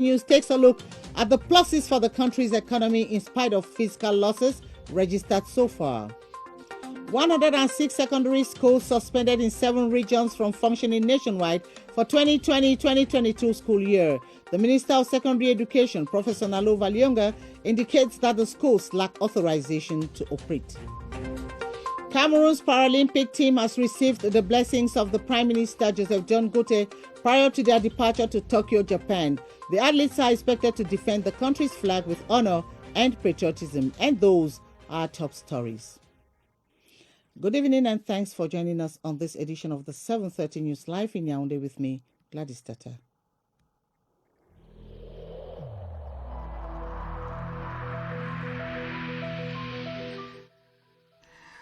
News takes a look at the pluses for the country's economy in spite of fiscal losses registered so far. 106 secondary schools suspended in 7 regions from functioning nationwide for 2020-2022 school year. The Minister of Secondary Education, Professor Nalo Valyonga, indicates that the schools lack authorization to operate. Cameroon's Paralympic team has received the blessings of the Prime Minister Joseph John Gote prior to their departure to Tokyo, Japan. The athletes are expected to defend the country's flag with honor and patriotism, and those are top stories. Good evening and thanks for joining us on this edition of the 7:30 News Live in Yaoundé with me, Gladys Tata.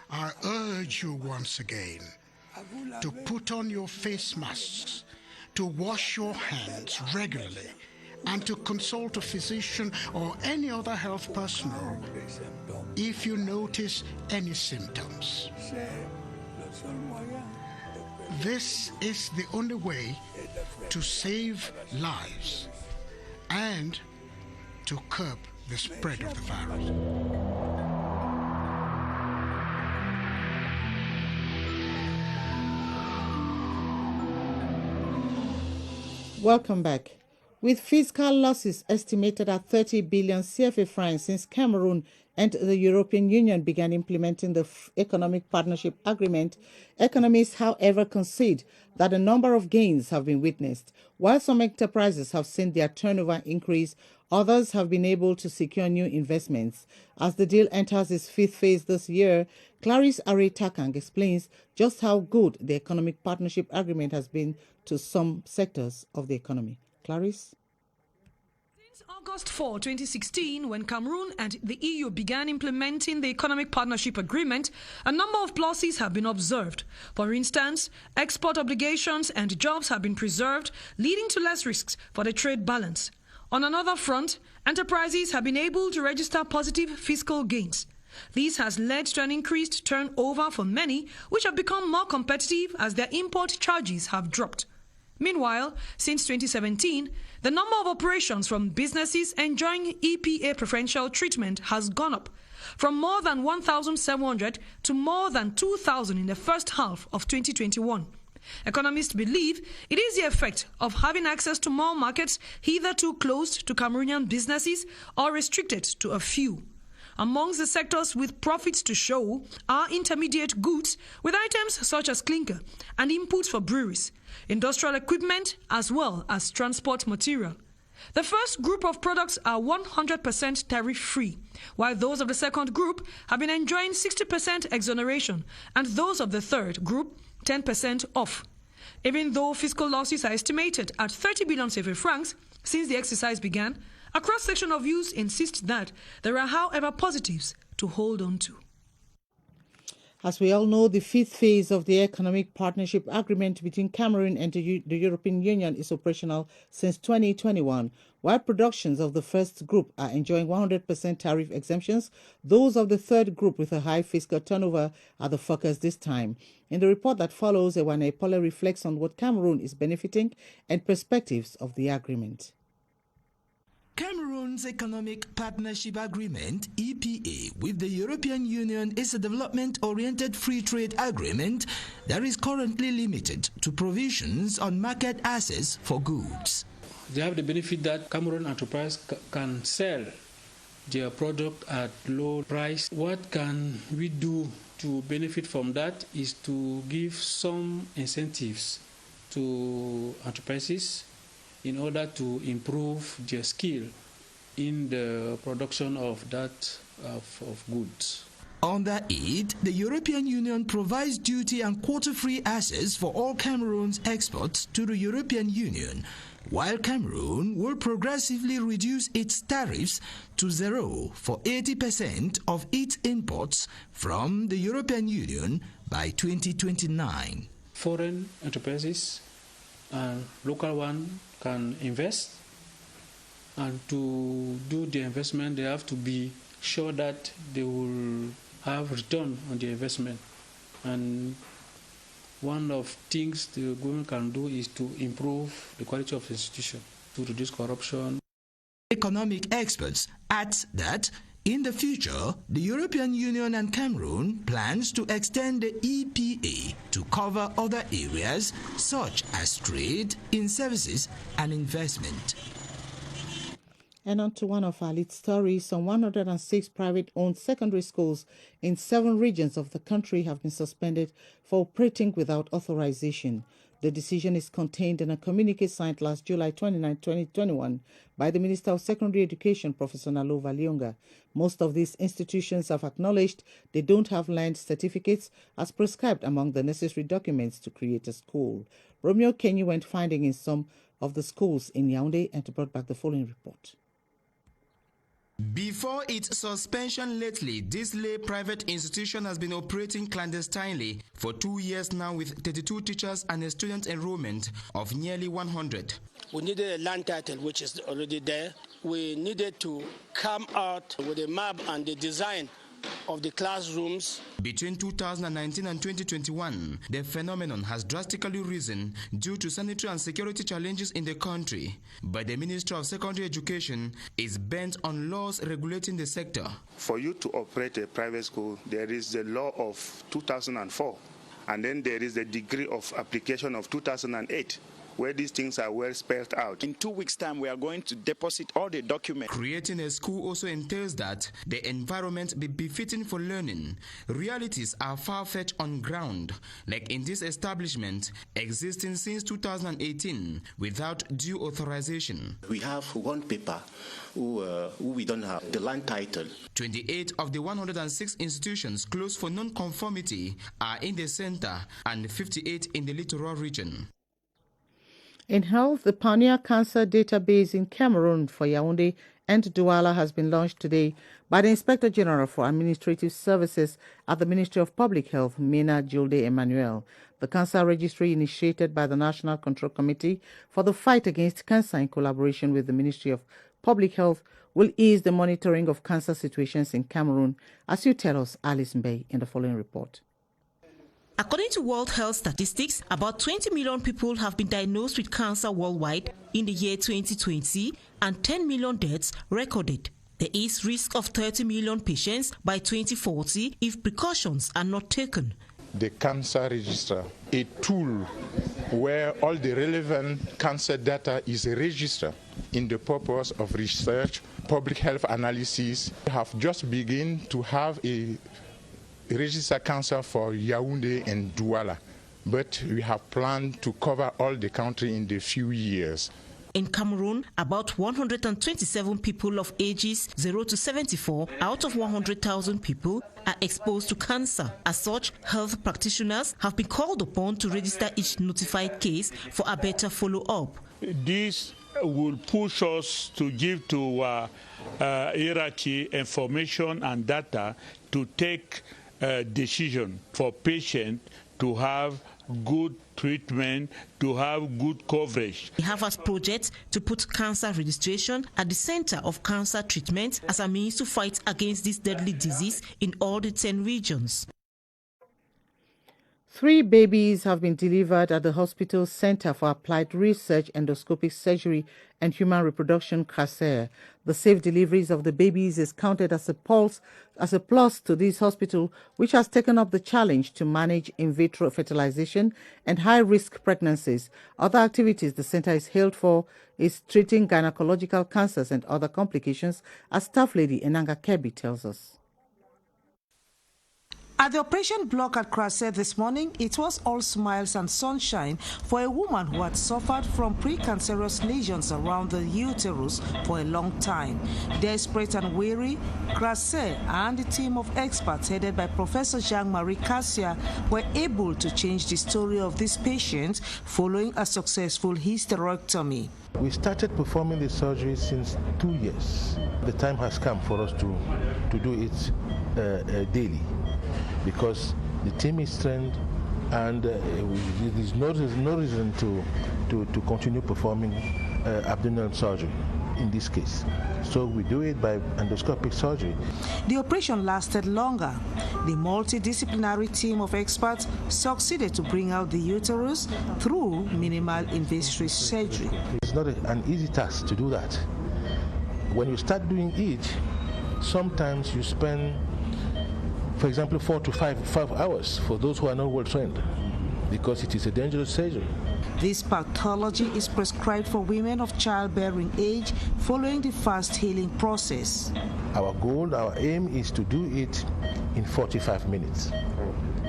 I urge you once again to put on your face masks, to wash your hands regularly, and to consult a physician or any other health personnel if you notice any symptoms. This is the only way to save lives and to curb the spread of the virus. Welcome back. With fiscal losses estimated at 30 billion CFA francs since Cameroon and the European Union began implementing the Economic Partnership Agreement, economists, however, concede that a number of gains have been witnessed. While some enterprises have seen their turnover increase, others have been able to secure new investments. As the deal enters its 5th phase this year, Clarisse Arey-Takang explains just how good the Economic Partnership Agreement has been to some sectors of the economy. Clarisse? Since August 4, 2016, when Cameroon and the EU began implementing the Economic Partnership Agreement, a number of pluses have been observed. For instance, export obligations and jobs have been preserved, leading to less risks for the trade balance. On another front, enterprises have been able to register positive fiscal gains. This has led to an increased turnover for many, which have become more competitive as their import charges have dropped. Meanwhile, since 2017, the number of operations from businesses enjoying EPA preferential treatment has gone up, from more than 1,700 to more than 2,000 in the first half of 2021. Economists believe it is the effect of having access to more markets hitherto closed to Cameroonian businesses or restricted to a few. Amongst the sectors with profits to show are intermediate goods with items such as clinker and inputs for breweries, industrial equipment, as well as transport material. The first group of products are 100% tariff-free, while those of the second group have been enjoying 60% exoneration, and those of the third group 10% off. Even though fiscal losses are estimated at 30 billion CFA francs since the exercise began, a cross-section of views insists that there are, however, positives to hold on to. As we all know, the 5th phase of the Economic Partnership Agreement between Cameroon and the European Union is operational since 2021. While productions of the first group are enjoying 100% tariff exemptions, those of the third group with a high fiscal turnover are the focus this time. In the report that follows, Ewane Epole reflects on what Cameroon is benefiting and perspectives of the agreement. Cameroon's Economic Partnership Agreement, EPA, with the European Union is a development-oriented free trade agreement that is currently limited to provisions on market access for goods. They have the benefit that Cameroon enterprise can sell their product at low price. What can we do to benefit from that is to give some incentives to enterprises in order to improve their skill in the production of that of goods. Under it, the European Union provides duty and quota-free access for all Cameroon's exports to the European Union, while Cameroon will progressively reduce its tariffs to 0 for 80% of its imports from the European Union by 2029. Foreign enterprises and local ones can invest, and to do the investment they have to be sure that they will have return on the investment. And one of things the government can do is to improve the quality of the institution, to reduce corruption. Economic experts add that in the future, the European Union and Cameroon plans to extend the EPA to cover other areas such as trade, in services and investment. And on to one of our lead stories. Some 106 private-owned secondary schools in 7 regions of the country have been suspended for operating without authorization. The decision is contained in a communique signed last July 29, 2021 by the Minister of Secondary Education, Professor Nalova Lyonga. Most of these institutions have acknowledged they don't have land certificates as prescribed among the necessary documents to create a school. Romeo Kenny went finding in some of the schools in Yaoundé and brought back the following report. Before its suspension lately, this lay private institution has been operating clandestinely for 2 years now with 32 teachers and a student enrollment of nearly 100. We needed a land title which is already there. We needed to come out with a map and the design of the classrooms. Between 2019 and 2021, the phenomenon has drastically risen due to sanitary and security challenges in the country. But the Ministry of Secondary Education is bent on laws regulating the sector. For you to operate a private school, there is the law of 2004, and then there is the degree of application of 2008. Where these things are well spelled out. In 2 weeks' time, we are going to deposit all the documents. Creating a school also entails that the environment be befitting for learning. Realities are far-fetched on ground, like in this establishment existing since 2018 without due authorization. We have one paper who we don't have the land title. 28 of the 106 institutions closed for non-conformity are in the center and 58 in the littoral region. In health, the Pioneer Cancer Database in Cameroon for Yaoundé and Douala has been launched today by the Inspector General for Administrative Services at the Ministry of Public Health, Mena Julde Emmanuel. The cancer registry, initiated by the National Control Committee for the Fight Against Cancer in collaboration with the Ministry of Public Health, will ease the monitoring of cancer situations in Cameroon, as you tell us, Alice Mbey, in the following report. According to World Health Statistics, about 20 million people have been diagnosed with cancer worldwide in the year 2020 and 10 million deaths recorded. There is risk of 30 million patients by 2040 if precautions are not taken. The cancer register, a tool where all the relevant cancer data is registered in the purpose of research, public health analysis, have just begun to have a register cancer for Yaoundé and Douala, but we have planned to cover all the country in the few years. In Cameroon, about 127 people of ages 0 to 74 out of 100,000 people are exposed to cancer. As such, health practitioners have been called upon to register each notified case for a better follow-up. This will push us to give to hierarchy information and data to take decision for patients to have good treatment, to have good coverage. We have as project to put cancer registration at the center of cancer treatment as a means to fight against this deadly disease in all the 10 regions. 3 babies have been delivered at the Hospital Center for Applied Research, Endoscopic Surgery and Human Reproduction, Crise. The safe deliveries of the babies is counted as a plus to this hospital, which has taken up the challenge to manage in vitro fertilization and high-risk pregnancies. Other activities the center is hailed for is treating gynecological cancers and other complications, as staff lady Enanga Kebi tells us. At the operation block at Crise this morning, it was all smiles and sunshine for a woman who had suffered from precancerous lesions around the uterus for a long time. Desperate and weary, Crise and the team of experts headed by Professor Jean-Marie Cassia were able to change the story of this patient following a successful hysterectomy. We started performing the surgery since 2 years. The time has come for us to do it daily, because the team is trained and there's no reason to continue performing abdominal surgery in this case. So we do it by endoscopic surgery. The operation lasted longer. The multidisciplinary team of experts succeeded to bring out the uterus through minimal invasive surgery. It's not an easy task to do that. When you start doing it, sometimes you spend, for example, 4 to 5 hours for those who are not well trained, because it is a dangerous surgery. This pathology is prescribed for women of childbearing age following the fast healing process. Our goal, our aim is to do it in 45 minutes,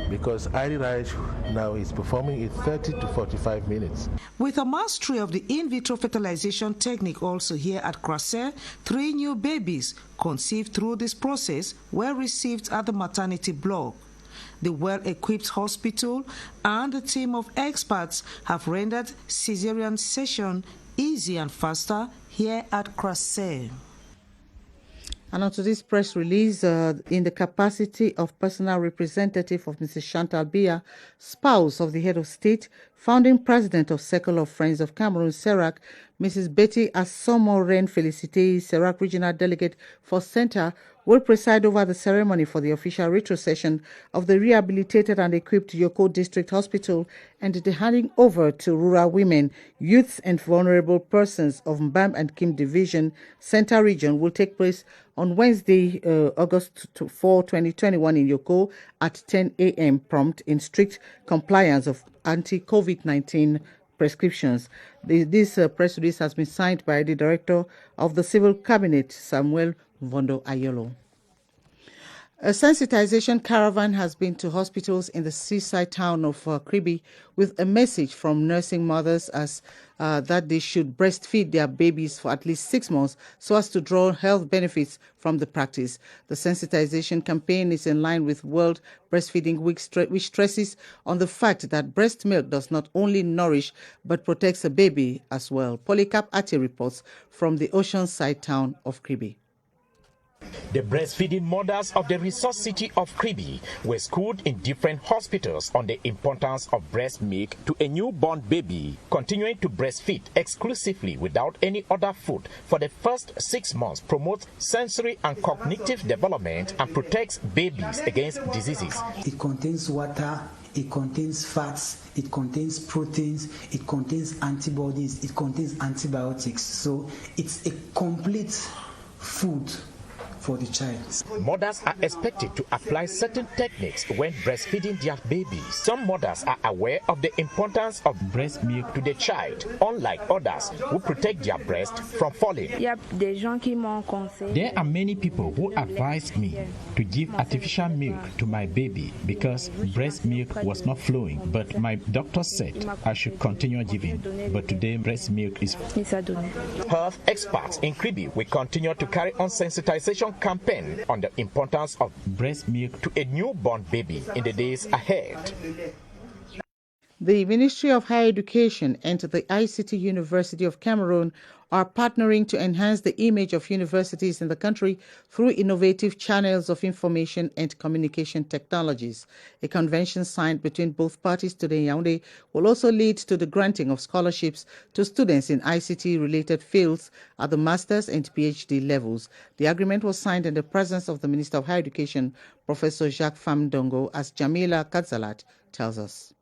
because Iriraj now is performing it 30 to 45 minutes. With a mastery of the in vitro fertilization technique also here at Crise, 3 new babies conceived through this process were received at the maternity block. The well-equipped hospital and a team of experts have rendered cesarean section easy and faster here at Crise. And onto this press release, in the capacity of personal representative of Mrs. Chantal Biya, spouse of the head of state, founding president of Circle of Friends of Cameroon, CERAC, Mrs. Betty Asomo-Ren Felicite, CERAC Regional Delegate for Center, will preside over the ceremony for the official retrocession of the rehabilitated and equipped Yoko District Hospital and the handing over to rural women, youths and vulnerable persons of Mbam and Kim Division Center Region will take place on Wednesday, August 4, 2021 in Yoko at 10 a.m. prompt in strict compliance of anti-COVID-19 prescriptions. This press release has been signed by the Director of the Civil Cabinet, Samuel Vondo Ayolo. A sensitization caravan has been to hospitals in the seaside town of Crtv with a message from nursing mothers as that they should breastfeed their babies for at least 6 months so as to draw health benefits from the practice. The sensitization campaign is in line with World Breastfeeding Week, which stresses on the fact that breast milk does not only nourish but protects a baby as well. Polycarp Ati reports from the oceanside town of Crtv. The breastfeeding mothers of the resort city of Crtv were schooled in different hospitals on the importance of breast milk to a newborn baby, continuing to breastfeed exclusively without any other food for the first 6 months promotes sensory and cognitive development and protects babies against diseases. It contains water, it contains fats, it contains proteins, it contains antibodies, it contains antibiotics. So it's a complete food for the child. Mothers are expected to apply certain techniques when breastfeeding their babies. Some mothers are aware of the importance of breast milk to the child, unlike others who protect their breast from falling. There are many people who advised me to give artificial milk to my baby because breast milk was not flowing, but my doctor said I should continue giving, but today breast milk is... Health experts in Crtv will continue to carry on sensitization campaign on the importance of breast milk to a newborn baby in the days ahead. The Ministry of Higher Education and the ICT University of Cameroon are partnering to enhance the image of universities in the country through innovative channels of information and communication technologies. A convention signed between both parties today in Yaoundé will also lead to the granting of scholarships to students in ICT-related fields at the master's and PhD levels. The agreement was signed in the presence of the Minister of Higher Education, Professor Jacques Famdongo, as Jamila Kadzalat tells us.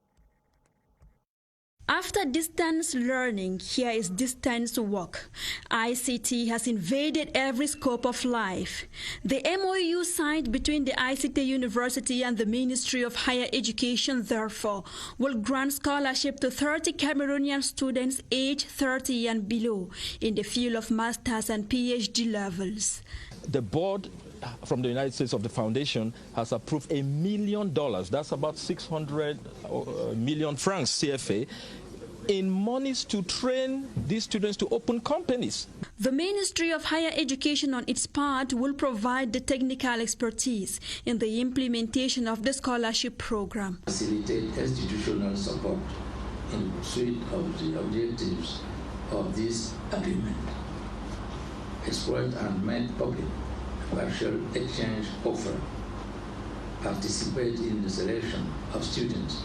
After distance learning, here is distance work. ICT has invaded every scope of life. The MOU signed between the ICT University and the Ministry of Higher Education, therefore, will grant scholarship to 30 Cameroonian students aged 30 and below in the field of master's and PhD levels. The board from the United States of the foundation has approved $1 million, that's about 600 million francs CFA, in monies to train these students to open companies. The Ministry of Higher Education on its part will provide the technical expertise in the implementation of the scholarship program. Facilitate institutional support in pursuit of the objectives of this agreement. Exploit and make public partial exchange offer. Participate in the selection of students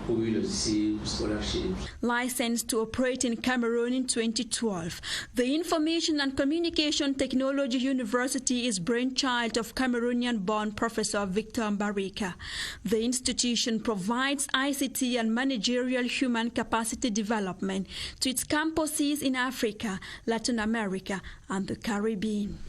who will receive scholarships. Licensed to operate in Cameroon in 2012, the Information and Communication Technology University is brainchild of Cameroonian-born Professor Victor Mbarika. The institution provides ICT and managerial human capacity development to its campuses in Africa, Latin America, and the Caribbean.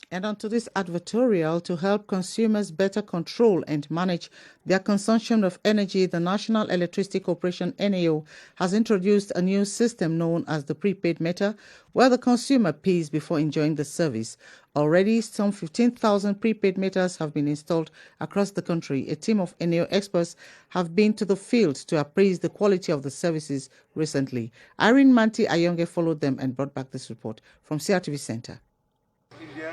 And onto this advertorial, to help consumers better control and manage their consumption of energy, the National Electricity Corporation, NEO, has introduced a new system known as the prepaid meter, where the consumer pays before enjoying the service. Already, some 15,000 prepaid meters have been installed across the country. A team of NEO experts have been to the field to appraise the quality of the services recently. Irene Manti Ayonge followed them and brought back this report from CRTV Center.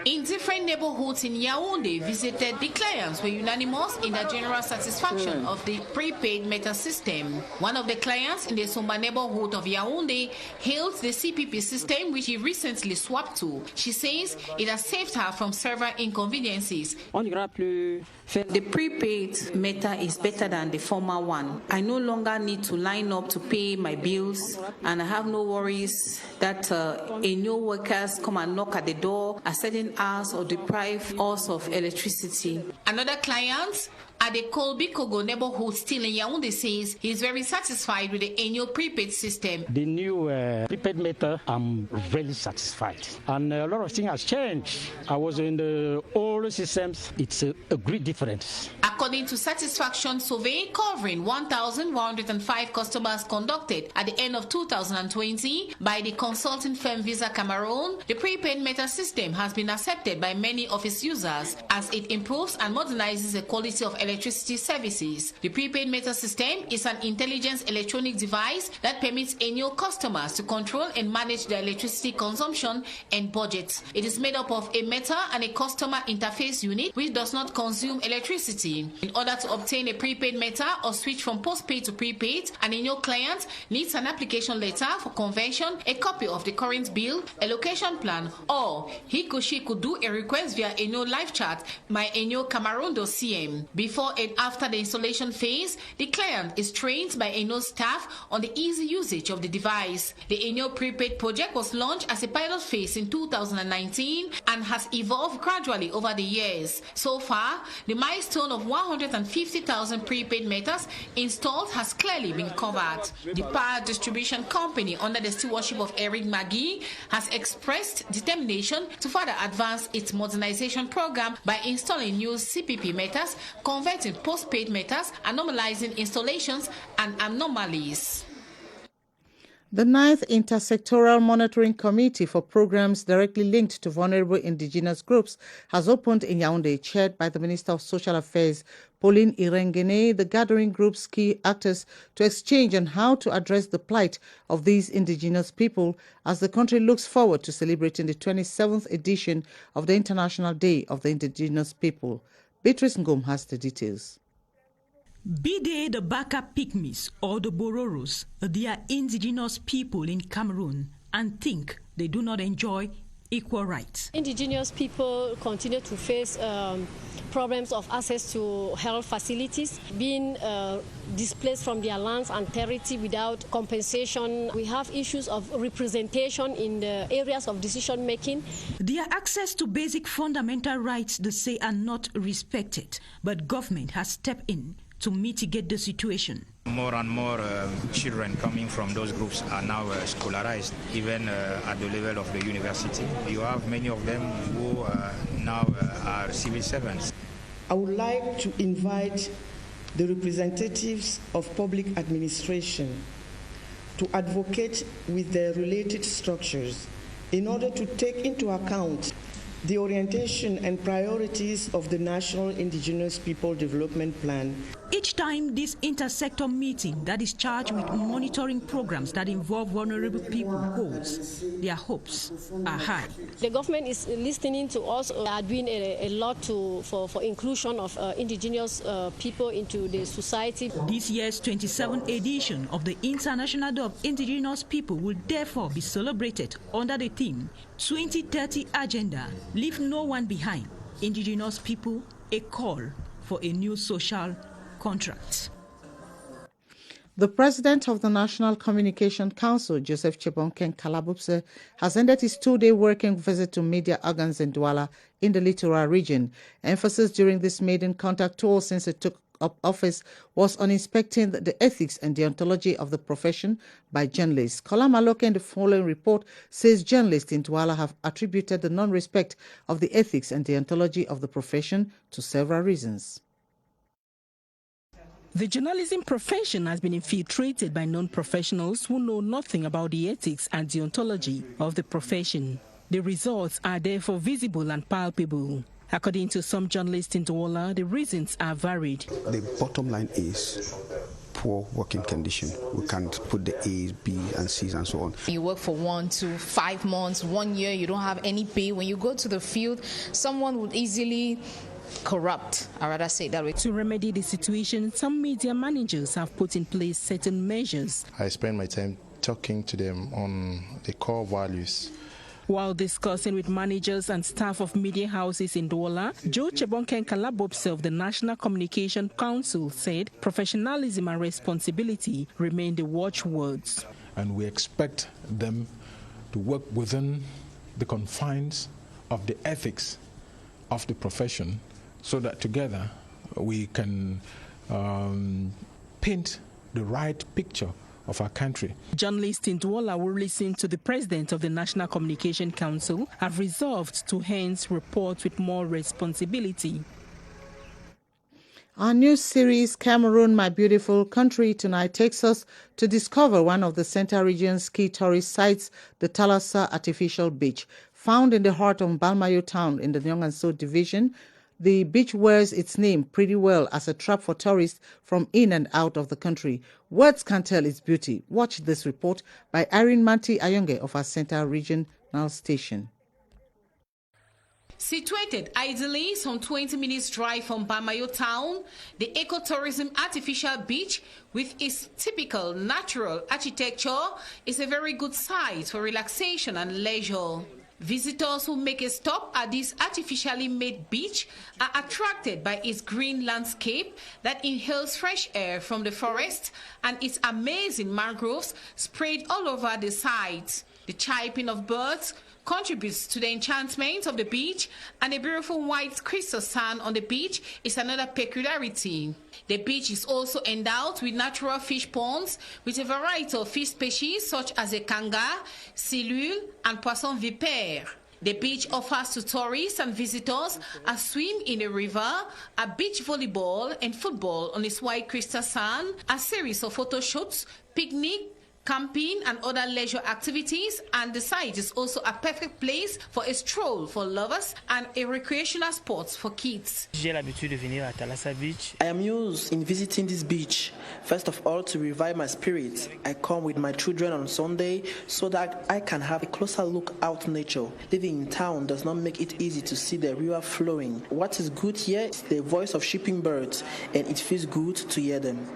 In different neighborhoods in Yaoundé, visited the clients were unanimous in their general satisfaction of the prepaid meter system. One of the clients in the Somba neighborhood of Yaoundé hailed the CPP system, which he recently swapped to. She says it has saved her from several inconveniences. The prepaid meter is better than the former one. I no longer need to line up to pay my bills, and I have no worries that new workers come and knock at the door at certain hours or deprive us of electricity. Another client at the Kolbi Kogo neighborhood still in Yaoundé says he is very satisfied with the annual prepaid system. The new prepaid meter, I'm really satisfied. And a lot of things has changed. I was in the old systems. It's a great difference. According to satisfaction survey covering 1,105 customers conducted at the end of 2020 by the consulting firm Visa Cameroun, the prepaid meter system has been accepted by many of its users as it improves and modernizes the quality of electricity services. The prepaid meter system is an intelligent electronic device that permits annual customers to control and manage their electricity consumption and budgets. It is made up of a meter and a customer interface unit which does not consume electricity. In order to obtain a prepaid meter or switch from postpaid to prepaid, an annual client needs an application letter for conversion, a copy of the current bill, a location plan, or he or she could do a request via annual live chat, my annual Cameroon.cm. Before and after the installation phase, the client is trained by annual staff on the easy usage of the device. The annual prepaid project was launched as a pilot phase in 2019 and has evolved gradually over the years. So far, the milestone of 150,000 prepaid meters installed has clearly been covered. The power distribution company, under the stewardship of Eric Magui, has expressed determination to further advance its modernization program by installing new CPP meters, converting postpaid meters, and normalizing installations and anomalies. The 9th Intersectoral Monitoring Committee for Programs directly linked to vulnerable indigenous groups has opened in Yaoundé, chaired by the Minister of Social Affairs, Pauline Irengene. The gathering groups key actors to exchange on how to address the plight of these indigenous people as the country looks forward to celebrating the 27th edition of the International Day of the Indigenous People. Beatrice Ngom has the details. Be they the Baka Pygmies or the Bororos, they are indigenous people in Cameroon and think they do not enjoy equal rights. Indigenous people continue to face problems of access to health facilities, being displaced from their lands and territory without compensation. We have issues of representation in the areas of decision making. Their access to basic fundamental rights, they say, are not respected, but government has stepped in to mitigate the situation. More and more children coming from those groups are now scholarized, even at the level of the university. You have many of them who now are civil servants. I would like to invite the representatives of public administration to advocate with their related structures in order to take into account the orientation and priorities of the National Indigenous People Development Plan. Each time this intersector meeting that is charged with monitoring programs that involve vulnerable people holds, their hopes are high. The government is listening to us, are doing a lot for inclusion of indigenous people into the society. This year's 27th edition of the International Day of Indigenous People will therefore be celebrated under the theme 2030 Agenda, Leave No One Behind, Indigenous People, a call for a new social contract. The president of the National Communication Council, Joseph Chebonken Kalabupse, has ended his two-day working visit to media organs in Douala in the littoral region. Emphasis during this maiden contact tour since he took up office was on inspecting the ethics and deontology of the profession by journalists. Kola Maloke in the following report says journalists in Douala have attributed the non-respect of the ethics and deontology of the profession to several reasons. The journalism profession has been infiltrated by non-professionals who know nothing about the ethics and deontology of the profession. The results are therefore visible and palpable. According to some journalists in Douala, the reasons are varied. The bottom line is poor working condition. We can't put the A's, B, and C's and so on. You work for 1 to 5 months, 1 year, you don't have any pay. When you go to the field, someone would easily corrupt, I rather say that way. To remedy the situation, some media managers have put in place certain measures. I spend my time talking to them on the core values. While discussing with managers and staff of media houses in Douala, Joe Chebonken Kalabopse of the National Communication Council said professionalism and responsibility remain the watchwords. And we expect them to work within the confines of the ethics of the profession, so that together we can paint the right picture of our country. Journalists in Douala will listen to the president of the National Communication Council, have resolved to hence report with more responsibility. Our new series, Cameroon, My Beautiful Country, tonight takes us to discover one of the Central region's key tourist sites, the Thalassa Artificial Beach. Found in the heart of Balmayo town in the Nyonganso division, the beach wears its name pretty well as a trap for tourists from in and out of the country. Words can't tell its beauty. Watch this report by Irene Manti Ayonge of our Central Regional Station. Situated ideally some 20 minutes drive from Balmayo town, the ecotourism artificial beach with its typical natural architecture is a very good site for relaxation and leisure. Visitors who make a stop at this artificially made beach are attracted by its green landscape that inhales fresh air from the forest and its amazing mangroves spread all over the site. The chirping of birds contributes to the enchantment of the beach, and a beautiful white crystal sand on the beach is another peculiarity. The beach is also endowed with natural fish ponds with a variety of fish species such as a kanga, silule, and poisson vipère. The beach offers to tourists and visitors a swim in a river, a beach volleyball and football on its white crystal sand, a series of photo shoots, picnic, camping and other leisure activities, and the site is also a perfect place for a stroll for lovers and a recreational spot for kids. I am used in visiting this beach, first of all to revive my spirit. I come with my children on Sunday so that I can have a closer look out nature. Living in town does not make it easy to see the river flowing. What is good here is the voice of shipping birds, and it feels good to hear them.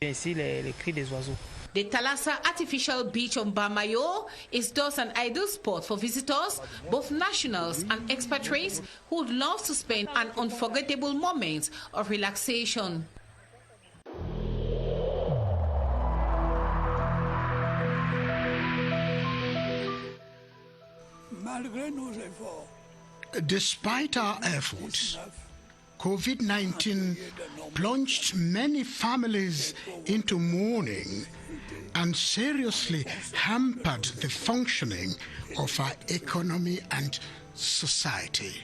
The Thalassa Artificial Beach on Balmayo is thus an ideal spot for visitors, both nationals and expatriates who would love to spend an unforgettable moment of relaxation. Despite our efforts, COVID-19 plunged many families into mourning and seriously hampered the functioning of our economy and society.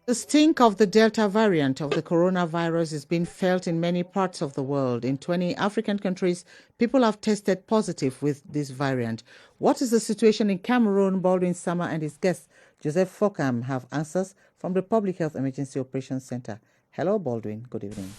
The stink of the Delta variant of the coronavirus is being felt in many parts of the world. In 20 African countries, people have tested positive with this variant. What is the situation in Cameroon? Baldwin Sama and his guest, Joseph Fokam, have answers from the Public Health Emergency Operations Center. Hello, Baldwin. Good evening.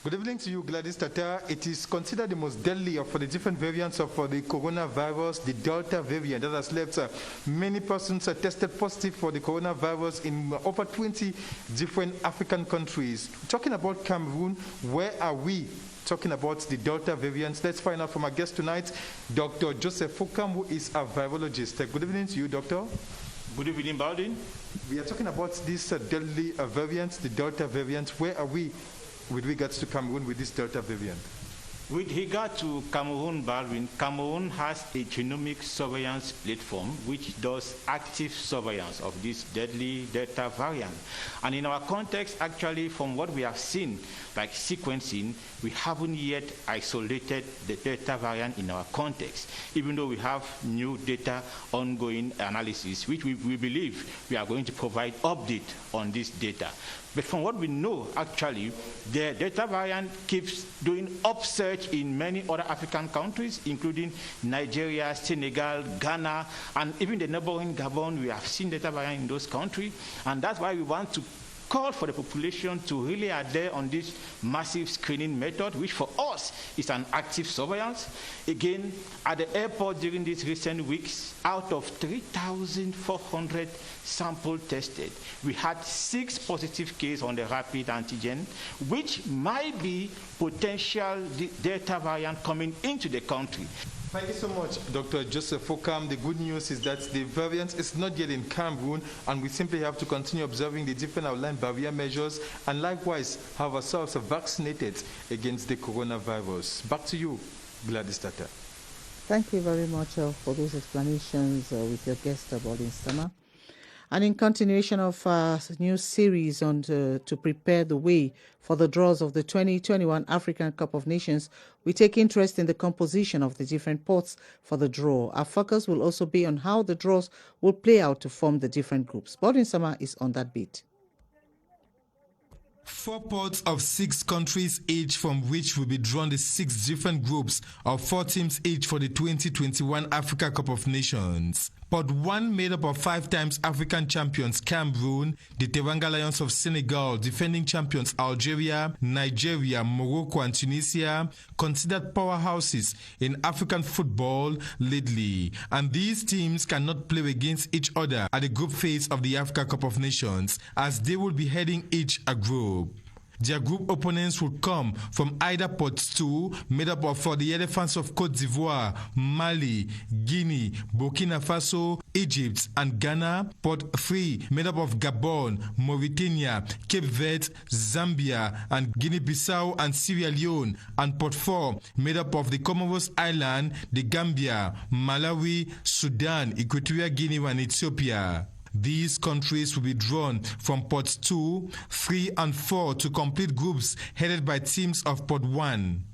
Good evening to you, Gladys Tata. It is considered the most deadly of the different variants of the coronavirus, the Delta variant, that has left many persons tested positive for the coronavirus in over 20 different African countries. Talking about Cameroon, where are we talking about the Delta variant. Let's find out from our guest tonight, Dr. Joseph Fokam, who is a virologist. Good evening to you, Doctor. Good evening, Baldwin. We are talking about this deadly variant, the Delta variant. Where are we with regards to Cameroon with this Delta variant? With regard to Cameroon, Baldwin, Cameroon has a genomic surveillance platform which does active surveillance of this deadly Delta variant. And in our context, actually, from what we have seen, like sequencing, we haven't yet isolated the Delta variant in our context, even though we have new data ongoing analysis, which we believe we are going to provide update on this data. But from what we know, actually, the Delta variant keeps doing upsurge in many other African countries, including Nigeria, Senegal, Ghana, and even the neighboring Gabon. We have seen Delta variant in those countries, and that's why we want to call for the population to really adhere on this massive screening method, which for us is an active surveillance. Again, at the airport during these recent weeks, out of 3,400 samples tested, we had 6 positive cases on the rapid antigen, which might be potential Delta variant coming into the country. Thank you so much, Dr. Joseph Fokam. The good news is that the variant is not yet in Cameroon, and we simply have to continue observing the different outline barrier measures and likewise have ourselves vaccinated against the coronavirus. Back to you, Gladys Tata. Thank you very much for those explanations with your guest, allengagedcitizens. And in continuation of our new series on to prepare the way for the draws of the 2021 African Cup of Nations, we take interest in the composition of the different pots for the draw. Our focus will also be on how the draws will play out to form the different groups. Bodin Sama is on that beat. 4 pots of 6 countries each, from which will be drawn the 6 different groups of 4 teams each for the 2021 Africa Cup of Nations. Pot 1 made up of 5 times African champions Cameroon, the Teranga Lions of Senegal, defending champions Algeria, Nigeria, Morocco and Tunisia, considered powerhouses in African football lately. And these teams cannot play against each other at the group phase of the Africa Cup of Nations, as they will be heading each a group. Their group opponents will come from either Pot 2, made up of for the elephants of Côte d'Ivoire, Mali, Guinea, Burkina Faso, Egypt, and Ghana. Pot 3, made up of Gabon, Mauritania, Cape Verde, Zambia, and Guinea-Bissau and Sierra Leone. And Pot 4, made up of the Comoros Island, the Gambia, Malawi, Sudan, Equatorial Guinea, and Ethiopia. These countries will be drawn from Pots 2, 3, and 4 to complete groups headed by teams of Pot 1.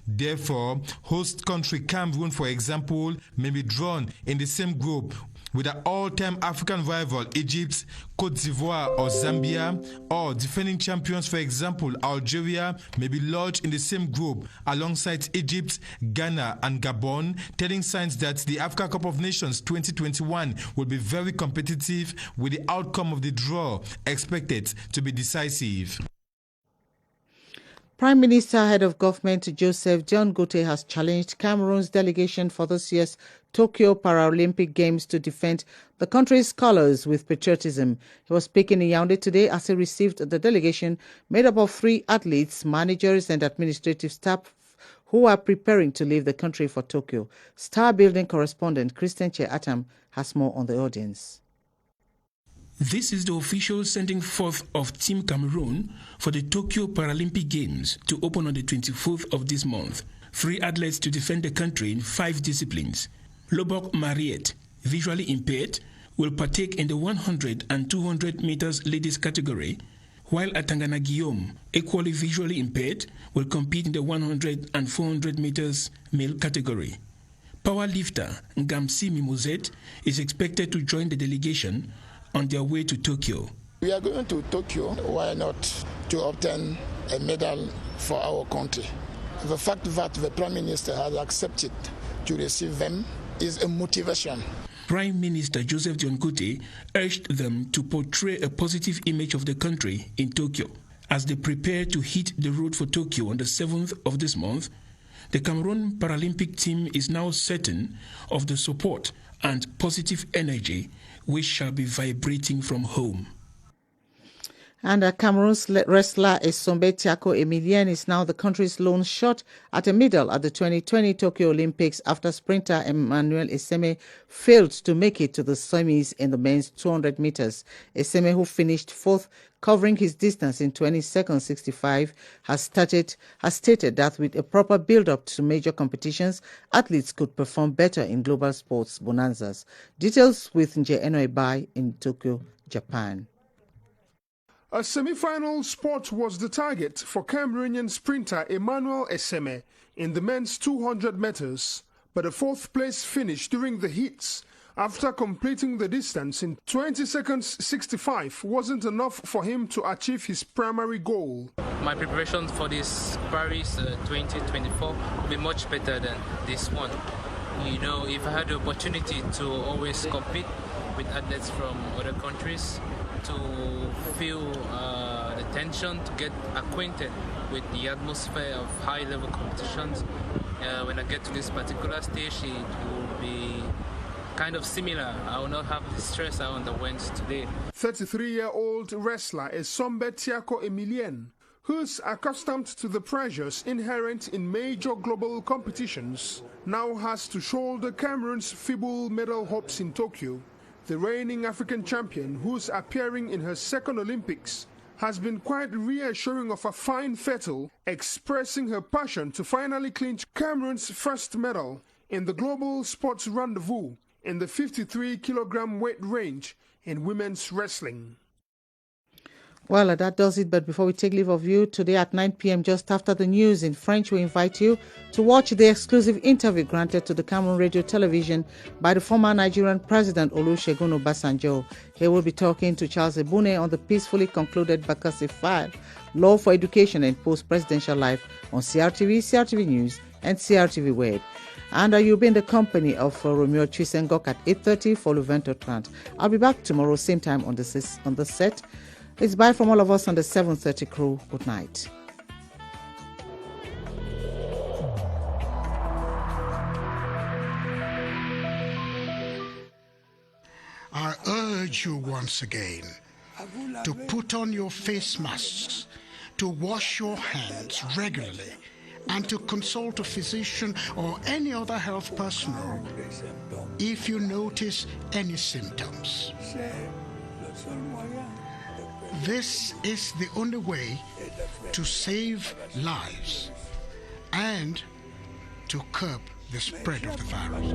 Therefore, host country Cameroon, for example, may be drawn in the same group with an all-time African rival Egypt, Côte d'Ivoire or Zambia, or defending champions, for example, Algeria, may be lodged in the same group alongside Egypt, Ghana and Gabon, telling signs that the Africa Cup of Nations 2021 will be very competitive, with the outcome of the draw expected to be decisive. Prime Minister, Head of Government Joseph John Gote has challenged Cameroon's delegation for this year's Tokyo Paralympic Games to defend the country's colors with patriotism. He was speaking in Yaoundé today as he received the delegation made up of 3 athletes, managers and administrative staff who are preparing to leave the country for Tokyo. Star Building correspondent Christian Che Atam has more on the audience. This is the official sending forth of Team Cameroon for the Tokyo Paralympic Games to open on the 24th of this month. 3 athletes to defend the country in 5 disciplines. Lobok Mariette, visually impaired, will partake in the 100 and 200 meters ladies category, while Atangana Guillaume, equally visually impaired, will compete in the 100 and 400 meters male category. Powerlifter Ngamsi Mimozet is expected to join the delegation on their way to Tokyo. We are going to Tokyo. Why not to obtain a medal for our country? The fact that the Prime Minister has accepted to receive them is a motivation. Prime Minister Joseph John Gote urged them to portray a positive image of the country in Tokyo. As they prepare to hit the road for Tokyo on the 7th of this month, the Cameroon Paralympic team is now certain of the support and positive energy which shall be vibrating from home. And Cameroon's wrestler Esombe Tiako Emilien is now the country's lone shot at a medal at the 2020 Tokyo Olympics after sprinter Emmanuel Eseme failed to make it to the semis in the men's 200 meters. Eseme, who finished fourth, covering his distance in 20 seconds 65, has stated that with a proper build-up to major competitions, athletes could perform better in global sports bonanzas. Details with Nje Enoibai in Tokyo, Japan. A semi-final spot was the target for Cameroonian sprinter Emmanuel Eseme in the men's 200 meters, but a fourth-place finish during the heats after completing the distance in 20 seconds 65 wasn't enough for him to achieve his primary goal. My preparation for this Paris 2024 will be much better than this one. You know, if I had the opportunity to always compete with athletes from other countries, to feel the tension, to get acquainted with the atmosphere of high-level competitions, when I get to this particular stage, it will be kind of similar. I will not have the stress I underwent today. 33-year-old wrestler Esombe Tiako Emilien, who's accustomed to the pressures inherent in major global competitions, now has to shoulder Cameroon's feeble medal hopes in Tokyo. The reigning African champion, who's appearing in her second Olympics, has been quite reassuring of a fine fettle, expressing her passion to finally clinch Cameroon's first medal in the Global Sports Rendezvous in the 53-kilogram weight range in women's wrestling. Well, that does it. But before we take leave of you, today at 9 p.m., just after the news in French, we invite you to watch the exclusive interview granted to the Cameroon Radio Television by the former Nigerian President Olusegun Obasanjo. He will be talking to Charles Ebune on the peacefully concluded Bakassi file, Law for Education and Post-Presidential Life on CRTV, CRTV News, and CRTV Web. And you'll be in the company of Romeo Chisengok at 8:30 for Luvento Trant. I'll be back tomorrow, same time on the set. It's bye from all of us on the 7:30 crew. Good night. I urge you once again to put on your face masks, to wash your hands regularly, and to consult a physician or any other health personnel if you notice any symptoms. This is the only way to save lives and to curb the spread of the virus.